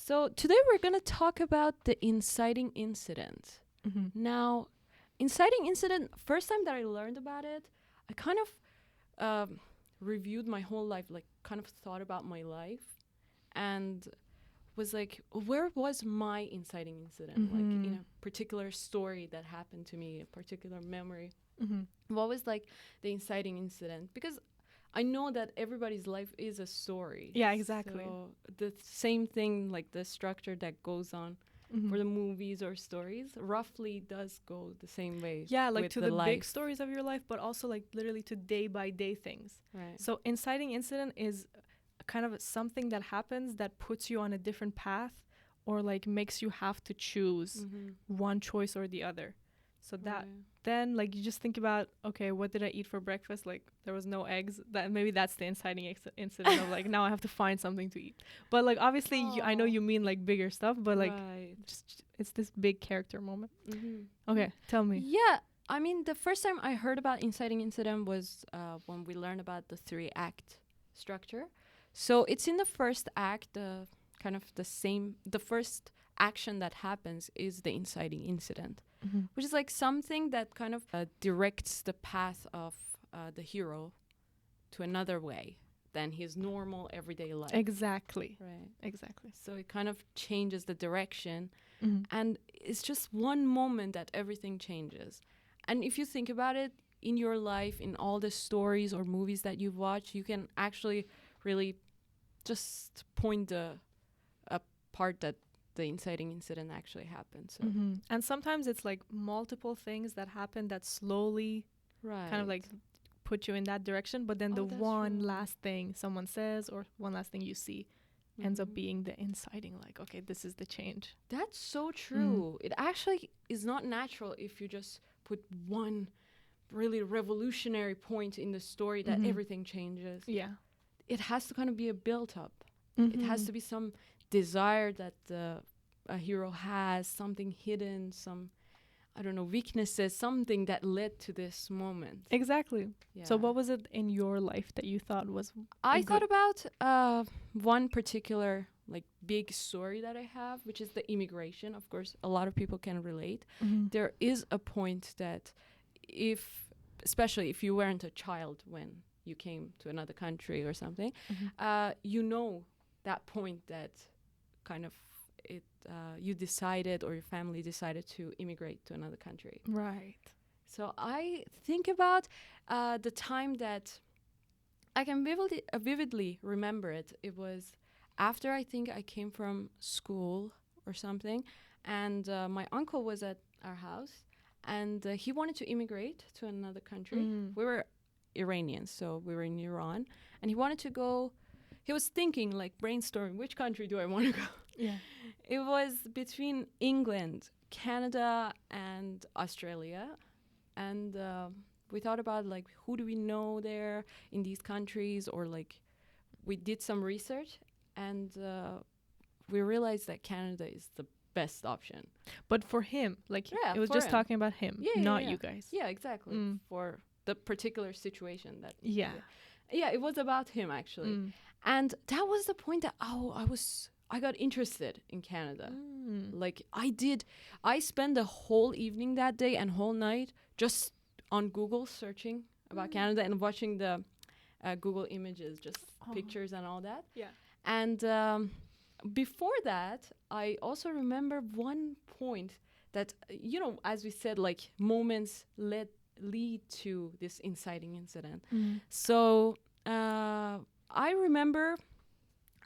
So today we're going to talk about the inciting incident. Mm-hmm. Now, inciting incident, first time that I learned about it, I kind of reviewed my whole life, like kind of thought about my life and was like, where was my inciting incident? Like in a particular story that happened to me, a particular memory. Mm-hmm. What was like the inciting incident? Because I know that everybody's life is a story. Yeah, exactly. So the same thing, like the structure that goes on for the movies or stories, roughly does go the same way. Yeah, like with to the life. big stories of your life, but also like literally to day by day things. Right. So inciting incident is kind of something that happens that puts you on a different path or like makes you have to choose one choice or the other. So that then like you just think about, okay, what did I eat for breakfast? Like there was no eggs. That maybe that's the inciting incident of like now I have to find something to eat. But like obviously I know you mean like bigger stuff, but like just it's this big character moment. Okay, tell me. Yeah, I mean the first time I heard about inciting incident was when we learned about the 3-act structure. So it's in the first act, the kind of the first action that happens is the inciting incident, which is like something that kind of directs the path of the hero to another way than his normal everyday life. Exactly. Right. Exactly. So it kind of changes the direction, and it's just one moment that everything changes. And if you think about it, in your life, in all the stories or movies that you've watched, you can actually really just point a part that the inciting incident actually happened. So and sometimes it's like multiple things that happen that slowly kind of like put you in that direction, but then the one last thing someone says or one last thing you see ends up being the inciting, like, okay, this is the change. That's so true. It actually is not natural if you just put one really revolutionary point in the story that everything changes. Yeah. It has to kind of be a built up. It has to be some desire that a hero has, something hidden, some, I don't know, weaknesses, something that led to this moment. Exactly. Yeah. So what was it in your life that you thought was I thought about one particular like big story that I have, which is the immigration. Of course, a lot of people can relate. There is a point that especially if you weren't a child when you came to another country or something, you know that point that kind of you decided or your family decided to immigrate to another country. Right. So I think about the time that I can vividly remember it. It was after I think I came from school or something, and my uncle was at our house, and he wanted to immigrate to another country. We were Iranians, so we were in Iran, and he wanted to go. He was thinking, like brainstorming, which country do I want to go? Yeah. It was between England, Canada, and Australia, and we thought about like who do we know there in these countries, or like we did some research, and we realized that Canada is the best option. But for him, like Yeah, it was for just him. talking about him, not you guys. Yeah, exactly. For the particular situation that. Yeah. Yeah, it was about him actually. And that was the point that I got interested in Canada. Like I spent the whole evening that day and whole night just on Google searching about Canada and watching the Google images, just pictures and all that. Yeah. And before that, I also remember one point that, as we said, like moments lead to this inciting incident. So I remember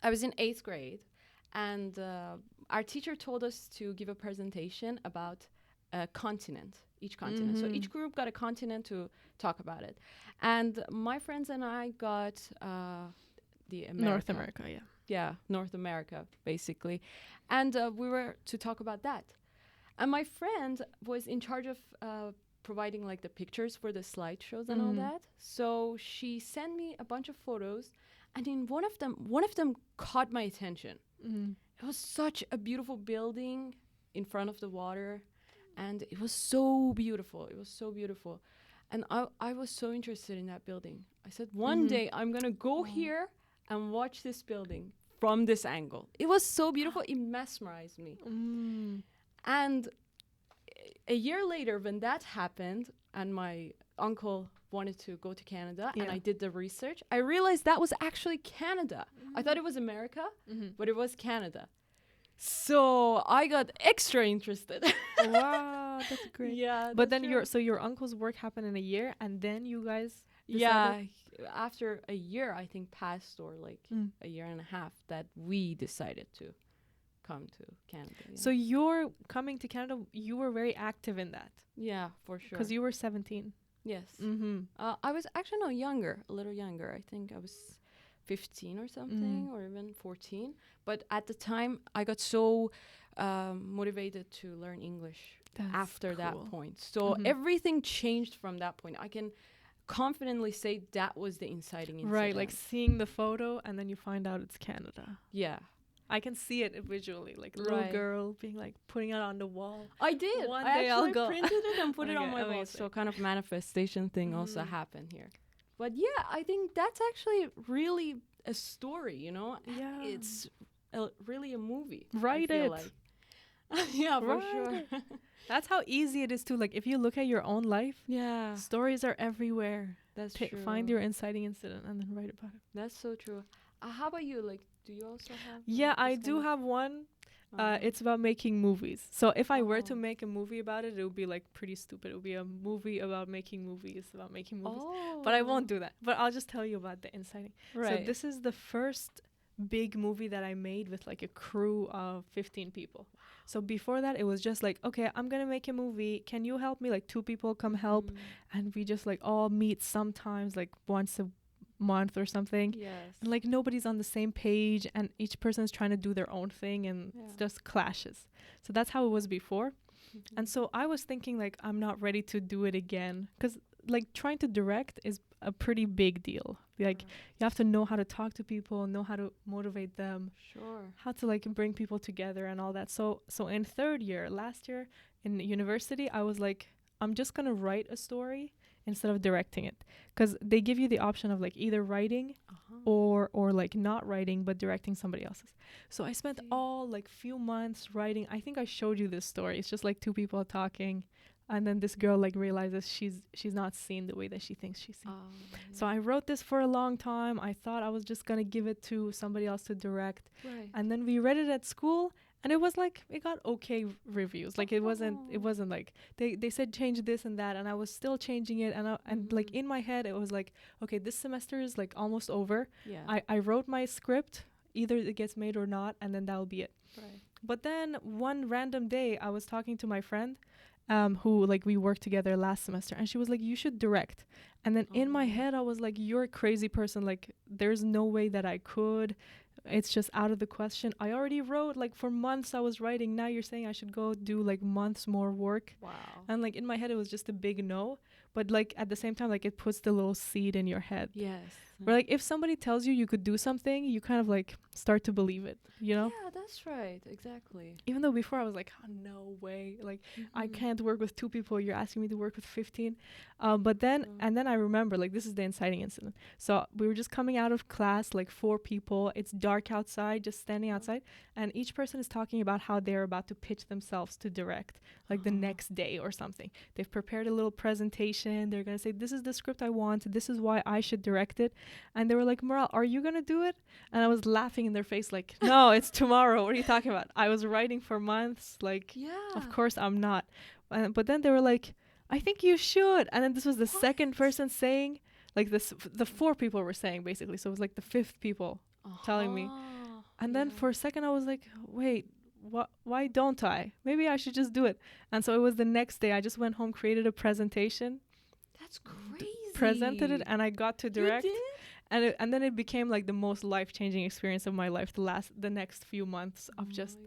I was in 8th grade, and our teacher told us to give a presentation about a continent, each continent. So each group got a continent to talk about it. And my friends and I got the America. North America, yeah. Yeah, North America, basically. And we were to talk about that. And my friend was in charge of providing like the pictures for the slideshows and all that. So she sent me a bunch of photos, and in one of them caught my attention. It was such a beautiful building in front of the water, and it was so beautiful. And I was so interested in that building. I said, one day I'm gonna go here and watch this building from this angle. It was so beautiful. It mesmerized me. And a year later, when that happened, and my uncle wanted to go to Canada, and I did the research, I realized that was actually Canada. I thought it was America, but it was Canada. So I got extra interested. Wow, that's great. Yeah. But then your uncle's work happened in a year, and then you guys decided? Yeah, after a year, I think passed, or like a year and a half, that we decided to come to Canada. Yeah. So you're coming to Canada, you were very active in that. Yeah, for sure. Because you were 17. Yes. I was actually younger, a little younger. I think I was 15 or something, or even 14. But at the time, I got so motivated to learn English after that point. So everything changed from that point. I can confidently say that was the inciting incident. Right, like seeing the photo and then you find out it's Canada. Yeah. I can see it visually, like a little girl being like putting it on the wall. I did. One I day actually I'll go. printed it and put it on my wall. amazing. So kind of manifestation thing also happened here. But yeah, I think that's actually really a story, you know? Yeah. It's really a movie. Write it. Like. Yeah, for sure. That's how easy it is to, like, if you look at your own life, Yeah. stories are everywhere. That's true. Find your inciting incident and then write about it. That's so true. How about you? Like, do you also have? Yeah, like, I this do kind have one. It's about making movies. So if I were to Oh. make a movie about it, it would be like pretty stupid. It would be a movie about making movies, about making movies. Oh. But I won't do that. But I'll just tell you about the inciting. Right. So this is the first big movie that I made with like a crew of 15 people. So before that, it was just like, okay, I'm going to make a movie. Can you help me? Like 2 people come help. And we just like all meet sometimes like once a month or something. Yes. And like nobody's on the same page and each person is trying to do their own thing and it just clashes. So that's how it was before. And so I was thinking like I'm not ready to do it again because like trying to direct is a pretty big deal. Like you have to know how to talk to people, know how to motivate them, how to like bring people together and all that. So in 3rd year, last year in university, I was like, I'm just going to write a story instead of directing it, because they give you the option of like either writing or like not writing but directing somebody else's. So I spent all like few months writing. I think I showed you this story. It's just like 2 people talking, and then this girl like realizes she's not seen the way that she thinks she's seen. So I wrote this for a long time. I thought I was just gonna give it to somebody else to direct, and then we read it at school. And it was like, it got okay reviews. Like it wasn't like, they said change this and that. And I was still changing it. And like in my head, it was like, okay, this semester is like almost over. Yeah. I wrote my script, either it gets made or not. And then that'll be it. Right. But then one random day I was talking to my friend who like we worked together last semester. And she was like, you should direct. And then in my head, I was like, you're a crazy person. Like there's no way that I could. It's just out of the question. I already wrote like for months I was writing. Now you're saying I should go do like months more work. Wow. And like in my head it was just a big no. But like at the same time, like it puts the little seed in your head. Yes. Where like if somebody tells you could do something, you kind of like start to believe it, you know? Yeah, that's right. Exactly. Even though before I was like, oh, no way. Like I can't work with 2 people. You're asking me to work with 15. But then, and then I remember like this is the inciting incident. So we were just coming out of class, like 4 people. It's dark outside, just standing outside. And each person is talking about how they're about to pitch themselves to direct like the next day or something. They've prepared a little presentation. They're going to say, this is the script I want. This is why I should direct it. And they were like, Moral, are you going to do it? And I was laughing in their face like, no, it's tomorrow. What are you talking about? I was writing for months. Like, of course I'm not. But then they were like, I think you should. And then this was the second person saying, like the 4 people were saying basically. So it was like the 5th people telling me. And then for a second I was like, wait, why don't I? Maybe I should just do it. And so it was the next day. I just went home, created a presentation. That's crazy. Presented it, and I got to direct. You did? And then it became like the most life-changing experience of my life. The next few months of just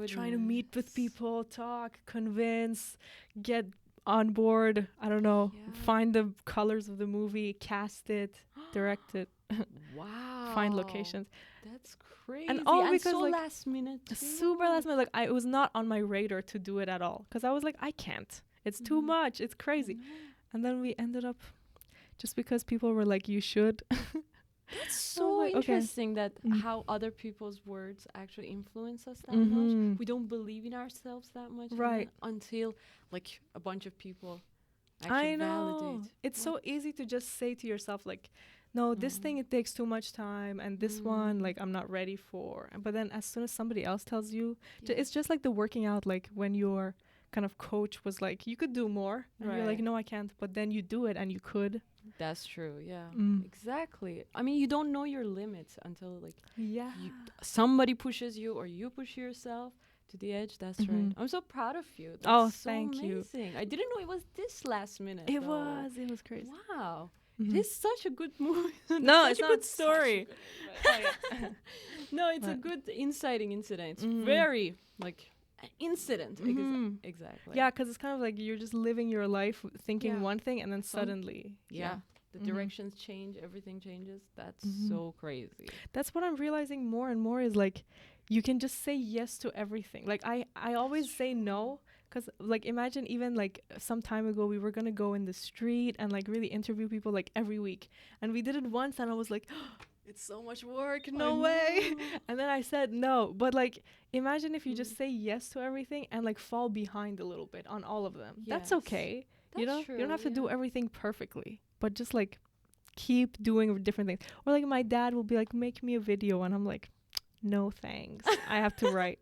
trying to meet with people, talk, convince, get on board. I don't know, find the colors of the movie, cast it, direct it. Wow. Find locations. That's crazy. And all because so like last minute. Super last minute. Like it was not on my radar to do it at all because I was like, I can't. It's too much. It's crazy. And then we ended up, just because people were like, you should, That's Oh so my- okay. interesting that Mm. how other people's words actually influence us that Mhm. much. We don't believe in ourselves that much, and Right. then until like a bunch of people I actually know. validate. It's so easy to just say to yourself like, no, this thing it takes too much time, and this one like I'm not ready for. But then as soon as somebody else tells you, it's just like the working out. Like when your kind of coach was like, you could do more, and you're like, Right. no, I can't. But then you do it, and you could. That's true. Yeah, Mm. exactly. I mean, you don't know your limits until like Yeah. somebody pushes you or you push yourself to the edge. That's right. Mhm. I'm so proud of you. That's Oh, so thank you. amazing. I didn't know it was this last minute. It though. was crazy. Wow. Mhm. It is such a good movie. No, such it's a not good such a story. good- oh, yeah. No, it's a Right. good inciting incident. It's Mhm. very like an incident. Mhm. Exactly. Yeah, because it's kind of like you're just living your life thinking Yeah. one thing, and then Some- suddenly, Yeah. The Mhm. directions change, everything changes. That's Mhm. so crazy. That's what I'm realizing more and more is like, you can just say yes to everything. Like I always say no, because like imagine even like some time ago we were gonna go in the street and like really interview people like every week, and we did it once, and I was like, it's so much work, no way. And then I said no. But like imagine if you just say yes to everything and like fall behind a little bit on all of them. That's Yes. okay. That's You know, true, you don't have to do yeah. everything perfectly, but just like keep doing different things. Or like my dad will be like, make me a video, and I'm like, no thanks, I have to write.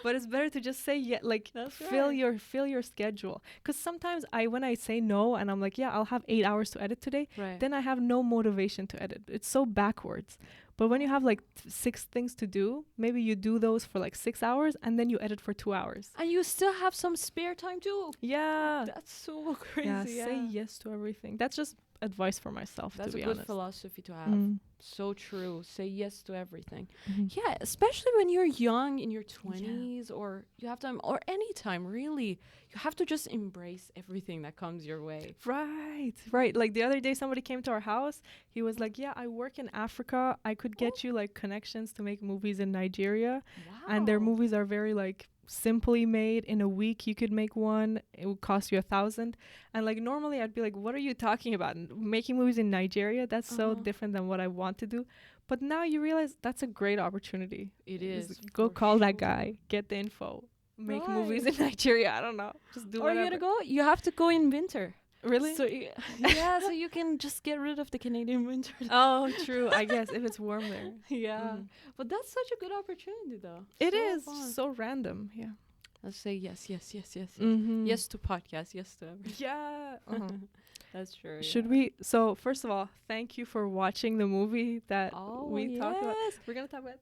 But it's better to just say yeah, like That's fill right. your schedule. Because sometimes when I say no and I'm like, yeah, I'll have 8 hours to edit today, Right. then I have no motivation to edit. It's so backwards. But when you have like 6 things to do, maybe you do those for like 6 hours and then you edit for 2 hours. And you still have some spare time too. Yeah. That's so crazy. Yeah, Yeah. say yes to everything. That's just advice for myself, That's to a be good honest. philosophy to have. Mm. So true. Say yes to everything. Mhm. Yeah, especially when you're young in your 20s or you have time or any time really. You have to just embrace everything that comes your way. Right. Like the other day, somebody came to our house. He was like, yeah, I work in Africa. I could get you like connections to make movies in Nigeria. Wow. And their movies are very like simply made. In a week you could make one. It would cost you 1,000. And like normally I'd be like, what are you talking about? Making movies in Nigeria? That's so different than what I want to do. But now you realize that's a great opportunity. It is. Go for call that sure. guy, get the info, make movies Right. in Nigeria. I don't know, just do Or whatever. you gotta go. You have to go in winter. Really? So yeah, so you can just get rid of the Canadian winter. Oh, true. I guess if it's warm there. Yeah, Mhm. but that's such a good opportunity, though. It So is fun. so random. Yeah. Let's say yes. Mm-hmm. Yes to podcast. Yes to everything. Yeah. That's true. Should yeah. we? So first of all, thank you for watching the movie that Oh, we talked about. yes. We're gonna talk about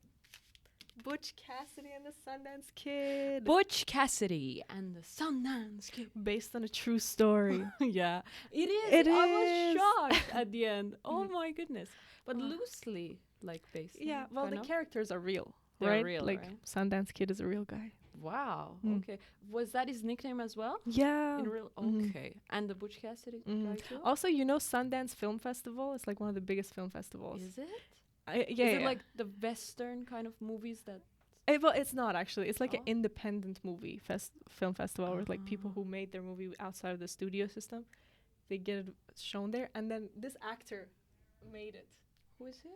Butch Cassidy and the Sundance Kid, Butch Cassidy and the Sundance Kid. based on a true story. Yeah, it is. It I is. was shocked at the end. Oh Mhm. my goodness! But Oh. loosely, like based. Yeah. on, Well, kind the of? characters are real, They're right? real, like right? Sundance Kid is a real guy. Wow. Mm. Okay. Was that his nickname as well? Yeah. In real. Mhm. Okay. And the Butch Cassidy Mhm. guy too. Also, you know, Sundance Film Festival is like one of the biggest film festivals. Is it? Yeah, Is yeah. it like the Western kind of movies that? Well, it's not actually. It's like an Oh. independent movie film festival where like people Ah. who made their movie outside of the studio system, they get it shown there. And then this actor made it. Who is he?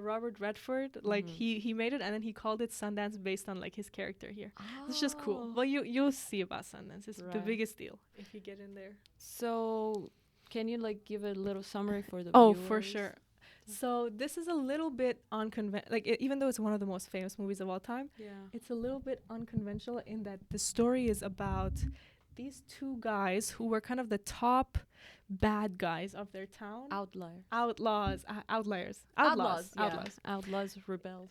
Robert Redford, like Mhm. he made it, and then he called it Sundance based on like his character here. It's just cool. Oh. Well, you'll see about Sundance. It's the Right. biggest deal if you get in there. So, can you like give a little summary for the Oh, for viewers? sure. So this is a little bit unconventional. Like even though it's one of the most famous movies of all time, Yeah. it's a little bit unconventional in that the story is about these two guys who were kind of the top bad guys of their town. Outlier. Outlaws, outliers, Yeah. Outlaws rebelled.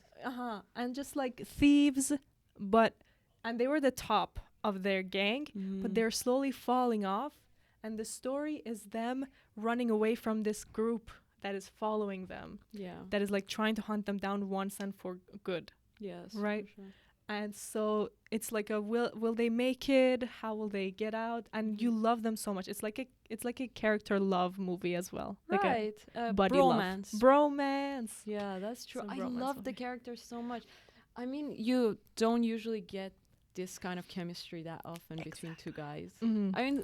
and just like thieves, and they were the top of their gang, but they're slowly falling off, and the story is them running away from this group that is following them, Yeah. that is like trying to hunt them down once and for good. Yes. Right. For sure. And so it's like a will they make it? How will they get out? And you love them so much. It's like a character love movie as well. Like Right. a buddy love. bromance. Bromance. Yeah, that's true. Some I bromance love the movie. characters so much. I mean, you don't usually get this kind of chemistry that often between two guys. Mhm. I mean,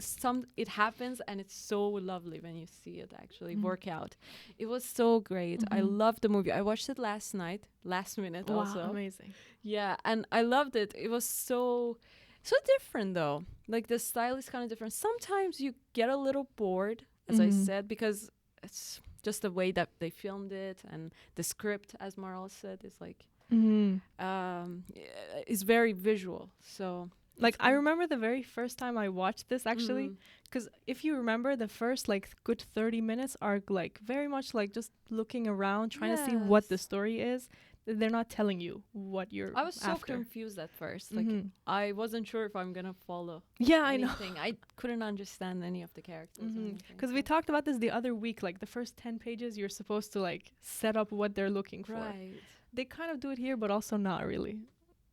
it happens, and it's so lovely when you see it actually work out. It was so great. I loved the movie. I watched it last night, last minute Wow, also. amazing. Yeah, and I loved it. It was so different though. Like the style is kind of different. Sometimes you get a little bored, as I said, because it's just the way that they filmed it, and the script, as Maral said, is like is very visual. So like I remember the very first time I watched this actually, because if you remember, the first like good 30 minutes are like very much like just looking around, trying to see what the story is. They're not telling you what you're I was so after. confused at first. Like I wasn't sure if I'm gonna follow I anything. know. I couldn't understand any of the characters. Because we talked about this the other week, like the first 10 pages you're supposed to like set up what they're looking for. Right. They kind of do it here, but also not really.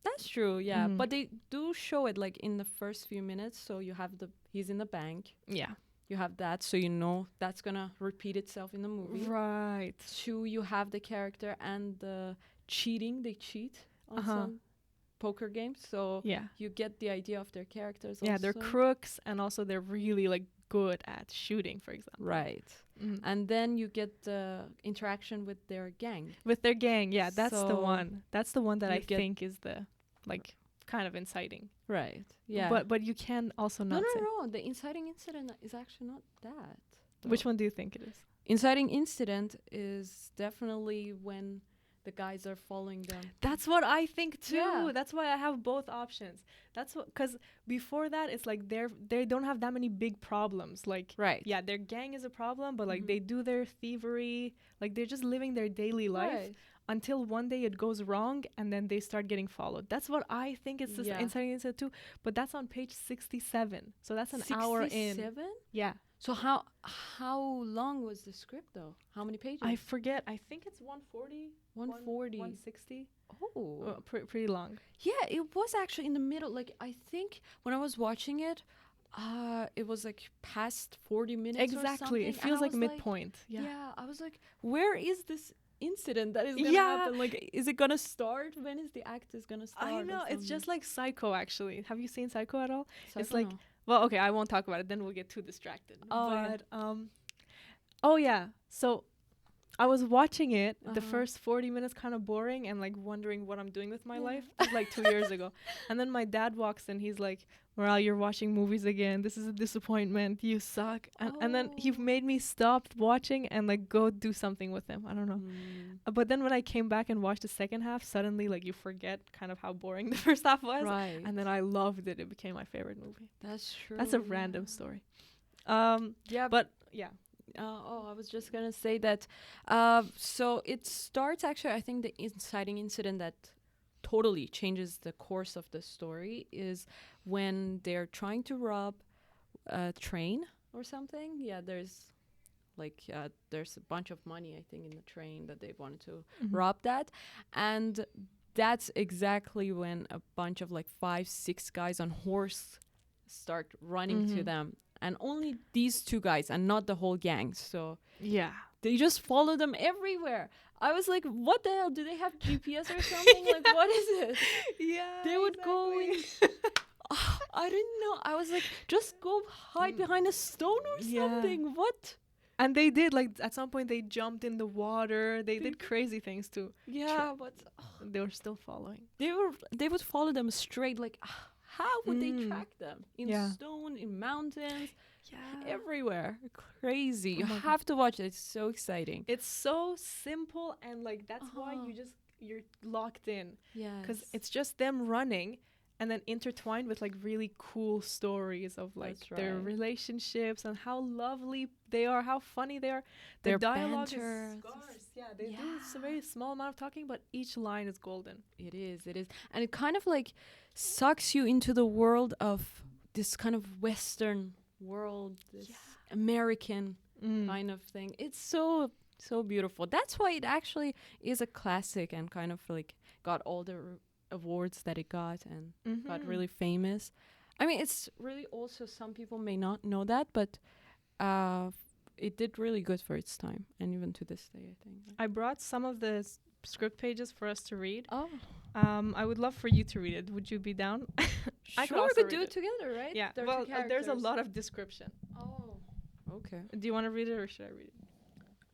That's true, yeah. But they do show it like in the first few minutes. So you have he's in the bank. Yeah. You have that, so you know that's gonna repeat itself in the movie. Right. 2, you have the character and the cheating. They cheat on some poker games. So you get the idea of their characters also. Yeah, they're crooks, and also they're really like good at shooting, for example. Right. And then you get the interaction with their gang. With their gang, yeah, that's the So one. That's the one that I get think is the like kind of inciting. Right. Yeah. But you can also not say. No. The inciting incident is actually not that. Which one do you think it is? Inciting incident is definitely when the guys are following them. That's what I think too. Yeah. That's why I have both options. That's what, because before that it's like they don't have that many big problems. Like yeah, their gang is a problem, but like they do their thievery, like they're just living their daily life until one day it goes wrong and then they start getting followed. That's what I think is this inciting incident too. But that's on page 67, so that's an hour in. 67? Yeah. So how long was the script though? How many pages? I forget. I think it's 140. 140. 160. Oh. Pretty long. Yeah, it was actually in the middle. Like I think when I was watching it, it was like past 40 minutes. Exactly. It feels like midpoint. Yeah, I was like, where is this incident that is gonna happen? Like, is it gonna start? When is the act is gonna start? I know. It's just like Psycho actually. Have you seen Psycho at all? Psycho, it's like no. Well, okay, I won't talk about it. Then we'll get too distracted. So I was watching it. The first 40 minutes kind of boring and like wondering what I'm doing with my life. This was like 2 years ago. And then my dad walks in. He's like, "Moral, you're watching movies again. This is a disappointment. You suck." And then he made me stop watching and like go do something with him. I don't know. But then when I came back and watched the second half, suddenly like you forget kind of how boring the first half was. Right. And then I loved it. It became my favorite movie. That's true. That's a random story. But yeah. I was just gonna say that. So it starts actually. I think the inciting incident that totally changes the course of the story is when they're trying to rob a train or something. Yeah, there's a bunch of money, I think, in the train that they wanted to rob that, and that's exactly when a bunch of like 5-6 guys on horse start running to them. And only these 2 guys and not the whole gang. So yeah, they just follow them everywhere. I was like, what the hell? Do they have GPS or something? Like, what is it? Yeah, they would go in. I didn't know. I was like, just go hide behind a stone or something. What? And they did, like, at some point they jumped in the water. They did crazy things too. Yeah, but they were still following. They would follow them straight. Like, how would they track them? In stone, in mountains, everywhere. Crazy. You have to watch it. It's so exciting. It's so simple, and like that's why you're locked in. Yeah. Because it's just them running and then intertwined with like really cool stories of like their relationships and how lovely they are, how funny they are. Their dialogue is scarce. Yeah, they do a very small amount of talking, but each line is golden. It is. And it kind of like sucks you into the world of this kind of Western world, this American kind of thing. It's so beautiful. That's why it actually is a classic and kind of like got all the awards that it got and got really famous. I mean, it's really also, some people may not know that, but it did really good for its time, and even to this day, I think. I brought some of the script pages for us to read. I would love for you to read it. Would you be down? I could Sure, we also could read do it. it together, right? Yeah. There are Well, two there's a characters. lot of description. Oh, okay. Do you want to read it or should I read it?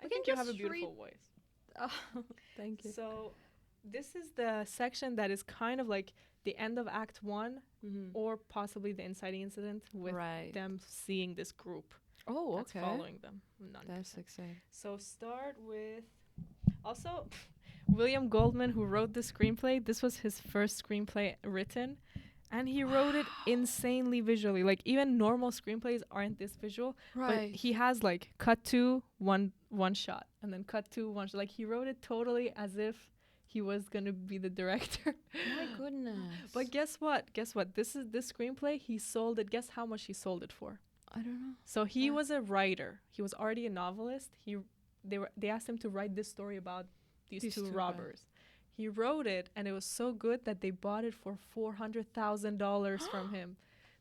I think you have a beautiful voice. Oh, thank you. So, this is the section that is kind of like the end of Act 1 or possibly the inciting incident with them seeing this group that's following them. That's exciting. So, start with also William Goldman, who wrote the screenplay. This was his first screenplay written. And he wrote it insanely visually. Like, even normal screenplays aren't this visual. But he has, like, cut to one shot. And then cut to one shot. Like, he wrote it totally as if he was going to be the director. My goodness. But guess what? This screenplay, he sold it. Guess how much he sold it for? I don't know. So, he was a writer. He was already a novelist. They asked him to write this story about these two robbers. He wrote it, and it was so good that they bought it for $400,000 from him.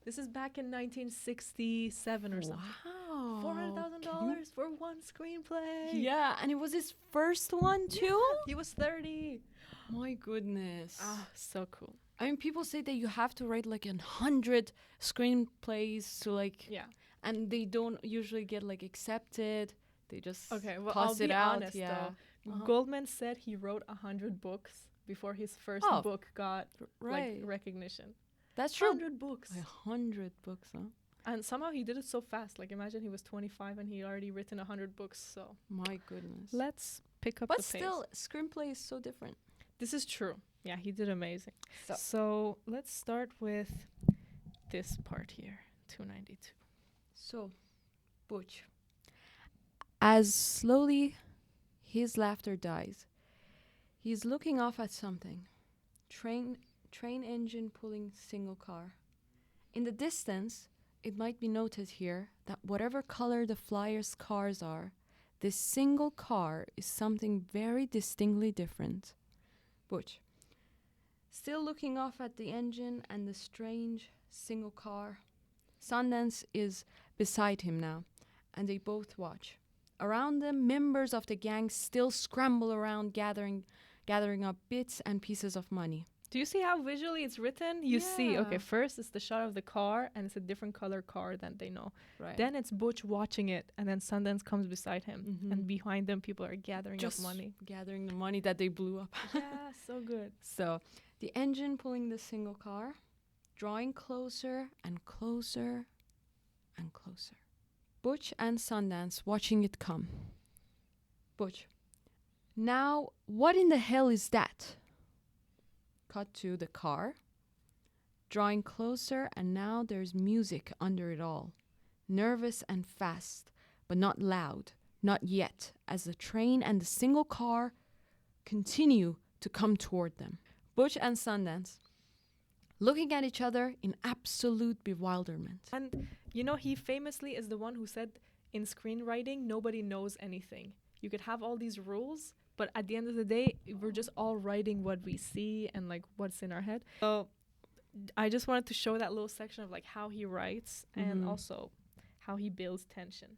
This is back in 1967 or something. Wow. $400,000 for one screenplay. Yeah, and it was his first one, too? Yeah, he was 30. My goodness. So cool. I mean, people say that you have to write, like, 100 screenplays to, like... Yeah. And they don't usually get, like, accepted. They just toss it out. Honest, though. Goldman said he wrote 100 books before his first book got like recognition. That's true. 100 books. 100 books, huh? And somehow he did it so fast. Like, imagine he was 25 and he already written 100 books. So my goodness. Let's pick up the pace. But still, screenplay is so different. This is true. Yeah, he did amazing. So let's start with this part here, 292. So, Butch. As slowly his laughter dies, he's looking off at something. Train engine pulling single car. In the distance, it might be noted here that whatever color the flyer's cars are, this single car is something very distinctly different. Butch, still looking off at the engine and the strange single car. Sundance is beside him now, and they both watch. Around them, members of the gang still scramble around gathering up bits and pieces of money. Do you see how visually it's written? You see, okay, first it's the shot of the car, and it's a different color car than they know. Right. Then it's Butch watching it, and then Sundance comes beside him, and behind them people are gathering up money. Gathering the money that they blew up. Yeah, so good. So, the engine pulling the single car, drawing closer and closer and closer. Butch and Sundance watching it come. Butch. Now, what in the hell is that? Cut to the car. Drawing closer, and now there's music under it all. Nervous and fast, but not loud. Not yet, as the train and the single car continue to come toward them. Butch and Sundance looking at each other in absolute bewilderment. And, you know, he famously is the one who said in screenwriting, nobody knows anything. You could have all these rules, but at the end of the day, we're just all writing what we see and, like, what's in our head. So I just wanted to show that little section of, like, how he writes and also how he builds tension.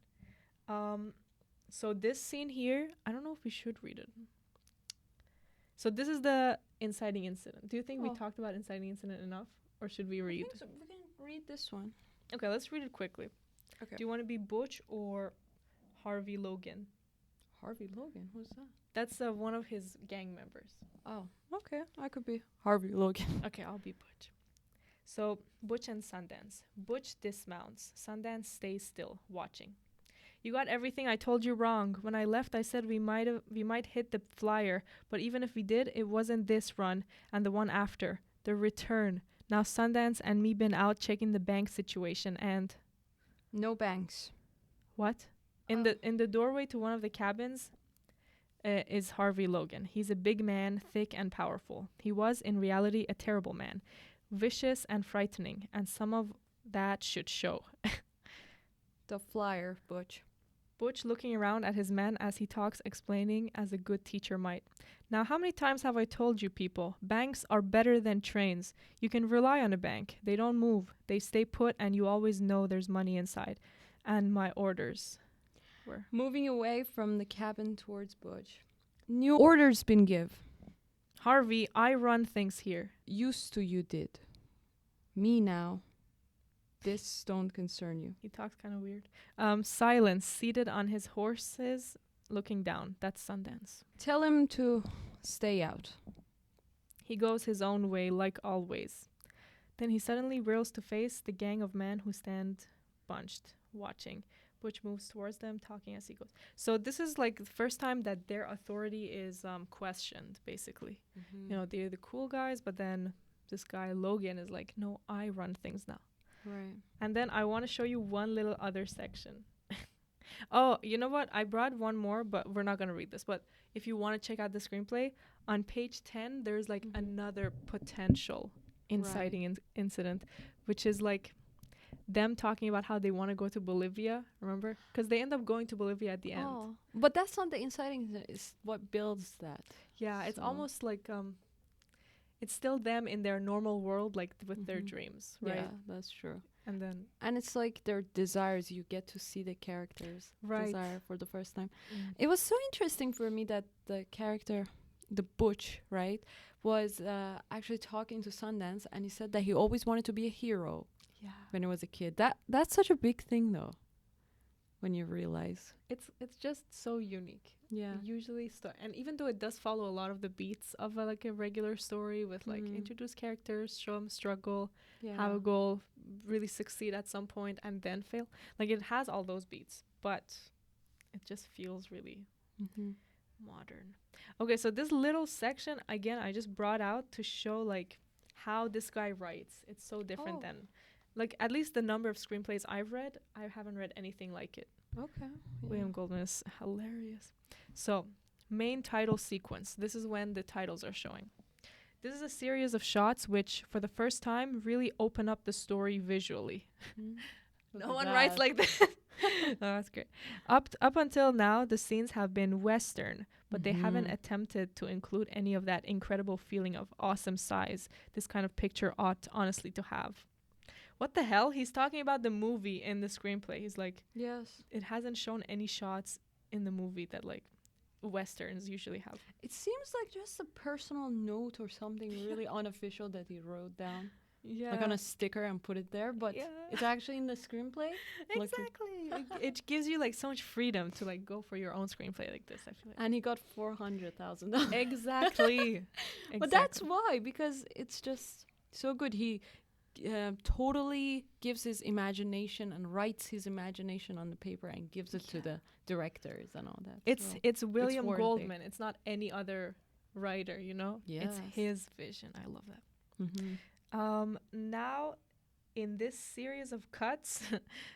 So this scene here, I don't know if we should read it. So this is the inciting incident. Do you think we talked about inciting incident enough? Or should we read? I think so. We can read this one. Okay, let's read it quickly. Okay. Do you want to be Butch or Harvey Logan? Harvey Logan? Who's that? That's one of his gang members. Oh, okay. I could be Harvey Logan. Okay, I'll be Butch. So, Butch and Sundance. Butch dismounts. Sundance stays still, watching. You got everything I told you wrong. When I left, I said we might hit the flyer, but even if we did, it wasn't this run and the one after. The return. Now Sundance and me been out checking the bank situation and... No banks. What? In the doorway to one of the cabins is Harvey Logan. He's a big man, thick and powerful. He was, in reality, a terrible man. Vicious and frightening, and some of that should show. The flyer, Butch. Butch looking around at his men as he talks, explaining as a good teacher might. Now, how many times have I told you people, banks are better than trains. You can rely on a bank. They don't move. They stay put, and you always know there's money inside. And my orders were... Moving away from the cabin towards Butch. New orders been give. Harvey, I run things here. Used to you did. Me now. This don't concern you. He talks kind of weird. Silence, seated on his horses, looking down. That's Sundance. Tell him to stay out. He goes his own way, like always. Then he suddenly whirls to face the gang of men who stand bunched, watching. Butch moves towards them, talking as he goes. So this is like the first time that their authority is questioned, basically. You know, they're the cool guys, but then this guy, Logan, is like, no, I run things now. Right. And then I want to show you one little other section. Oh, you know what? I brought one more, but we're not going to read this. But if you want to check out the screenplay, on page 10, there's like another potential inciting incident, which is like them talking about how they want to go to Bolivia, remember? Because they end up going to Bolivia at the end. Oh, but that's not the inciting. It's what builds that. Yeah, it's almost like it's still them in their normal world, like with their dreams, right? Yeah, that's true. And it's like their desires. You get to see the characters' desire for the first time. It was so interesting for me that the character, the Butch, right, was actually talking to Sundance, and he said that he always wanted to be a hero. Yeah. When he was a kid. That's such a big thing, though. When you realize it's just so unique. Yeah. Usually, and even though it does follow a lot of the beats of like a regular story with like introduce characters, show them struggle, have a goal, really succeed at some point, and then fail. Like it has all those beats, but it just feels really modern. Okay, so this little section again, I just brought out to show like how this guy writes. It's so different than. Like, at least the number of screenplays I've read, I haven't read anything like it. Okay. Yeah. William Goldman is hilarious. So, main title sequence. This is when the titles are showing. This is a series of shots which, for the first time, really open up the story visually. No one writes like that. Oh, that's great. Up until now, the scenes have been Western, but they haven't attempted to include any of that incredible feeling of awesome size this kind of picture ought honestly to have. What the hell? He's talking about the movie in the screenplay. He's like, yes, it hasn't shown any shots in the movie that like Westerns usually have. It seems like just a personal note or something really unofficial that he wrote down. Yeah. Like on a sticker and put it there, but it's actually in the screenplay. Exactly. It gives you like so much freedom to like go for your own screenplay like this, I feel like. And he got $400,000. Exactly. But that's why, because it's just so good. He totally gives his imagination and writes his imagination on the paper and gives it to the directors and all that. It's William Goldman. It's not any other writer, you know? Yes. It's his vision. I love that. Now, in this series of cuts,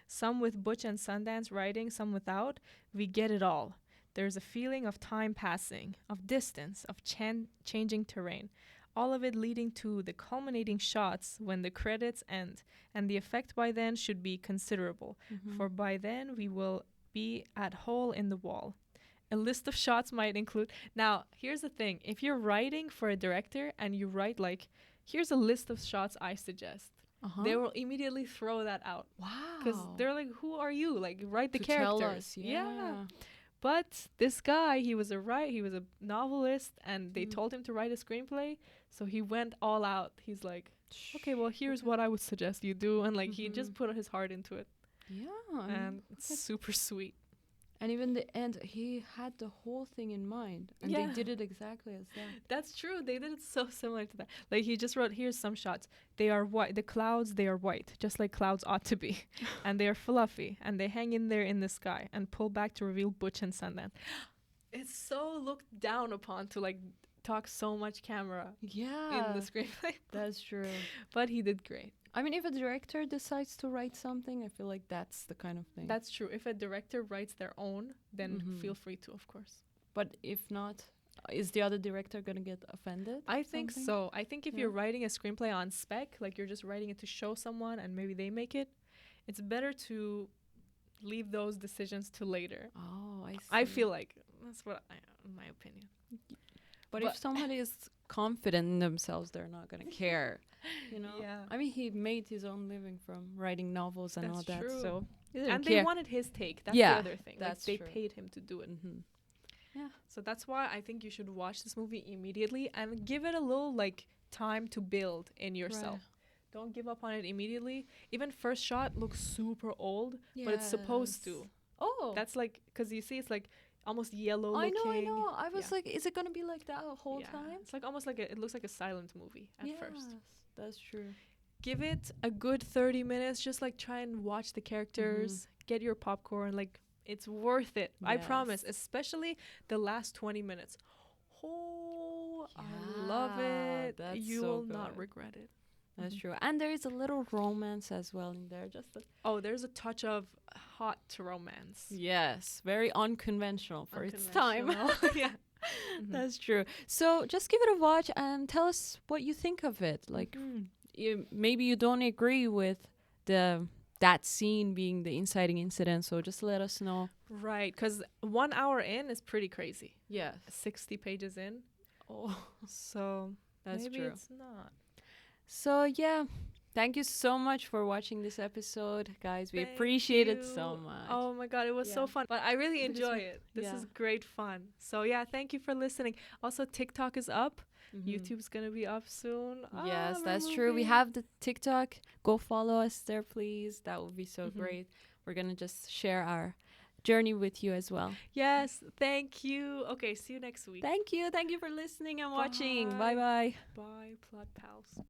some with Butch and Sundance writing, some without, we get it all. There's a feeling of time passing, of distance, of changing terrain. All of it leading to the culminating shots when the credits end, and the effect by then should be considerable, for by then we will be at hole in the wall. A list of shots might include... Now, here's the thing. If you're writing for a director and you write like, here's a list of shots I suggest, they will immediately throw that out. Wow. Because they're like, who are you? Like, write the characters. Tell us, yeah. But this guy, he was a novelist, and they told him to write a screenplay, so he went all out. He's like, okay, well, here's what I would suggest you do, and like he just put his heart into it. Yeah, and it's super sweet. And even the end, he had the whole thing in mind, and they did it exactly as that. That's true. They did it so similar to that. Like he just wrote, here's some shots. They are white. The clouds, they are white, just like clouds ought to be. And they are fluffy, and they hang in there in the sky and pull back to reveal Butch and Sundance. It's so looked down upon to like talk so much camera in the screenplay. That's true. But he did great. I mean, if a director decides to write something, I feel like that's the kind of thing. That's true. If a director writes their own, then feel free to, of course. But if not, is the other director going to get offended? I think so. I think if you're writing a screenplay on spec, like you're just writing it to show someone and maybe they make it, it's better to leave those decisions to later. Oh, I see. I feel like that's what in my opinion. But if somebody is confident in themselves, they're not going to care. You know? Yeah. I mean, he made his own living from writing novels and all that. True. So and they wanted his take. That's the other thing. That's like they paid him to do it. Yeah. So that's why I think you should watch this movie immediately and give it a little like time to build in yourself. Right. Don't give up on it immediately. Even first shot looks super old, but it's supposed to. Oh. That's like, because you see it's like almost yellow I looking. know. I was Yeah. like, is it going to be like that the whole time? It's like almost like it looks like a silent movie at first. Yes, that's true. Give it a good 30 minutes. Just like try and watch the characters, get your popcorn. Like, it's worth it. I promise. Yes. Especially the last 20 minutes. Oh, I Yeah, love it. that's You so will not good. regret it. That's true. And there is a little romance as well in there. Just a Oh, there's a touch of hot romance. yes, very unconventional for its time. Unconventional. Yeah. That's true. So just give it a watch and tell us what you think of it. Like, maybe you don't agree with that scene being the inciting incident. So just let us know. Right, because 1 hour in is pretty crazy. Yes. 60 pages in. Oh, So that's maybe true. it's not. So yeah, thank you so much for watching this episode, guys. We Thank appreciate it you. so much. Oh my god, it was so Yeah. fun. But I really We just enjoy wa- it. This yeah. is great fun. So yeah, thank you for listening. Also, TikTok is up. Mhm. YouTube's gonna be up soon. Yes, we're that's true. We moving. have the TikTok. Go follow us there, please. That would be so Mhm. great. We're gonna just share our journey with you as well. Yes, thank you. Okay, see you next week. Thank you. Thank you for listening and watching. Bye. Bye bye. Bye, Plot Pals.